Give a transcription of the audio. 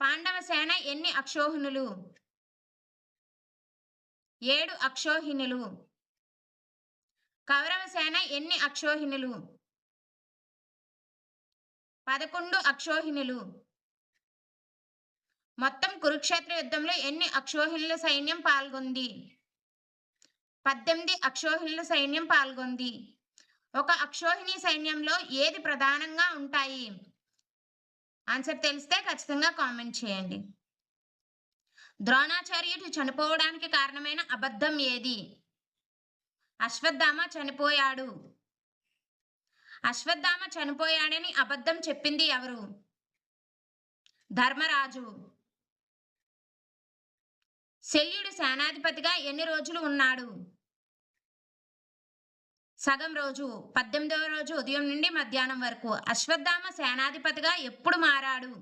పాండవ సేన ఎన్ని అక్షోహిణులు? 7 అక్షోహిణులు. కౌరవ సేన ఎన్ని అక్షోహిణులు? 11 అక్షోహిణులు. మొత్తం కురుక్షేత్ర యుద్ధంలో ఎన్ని అక్షోహిణుల సైన్యం పాల్గొంది? 18 అక్షోహిణుల సైన్యం పాల్గొంది. ఒక అక్షోహిణి సైన్యంలో ఏది ప్రధానంగా ఉంటాయి? ఆన్సర్ తెలిస్తే ఖచ్చితంగా కామెంట్ చేయండి. ద్రోణాచార్యుడు చనిపోవడానికి కారణమైన అబద్ధం ఏది? అశ్వత్థామ చనిపోయాడు. అశ్వత్థామ చనిపోయాడని అబద్ధం చెప్పింది ఎవరు? ధర్మరాజు. శల్యుడు సేనాధిపతిగా ఎన్ని రోజులు ఉన్నాడు? సగం రోజు. 18వ రోజు ఉదయం నుండి మధ్యాహ్నం వరకు. అశ్వత్థామ సేనాధిపతిగా ఎప్పుడు మారాడు?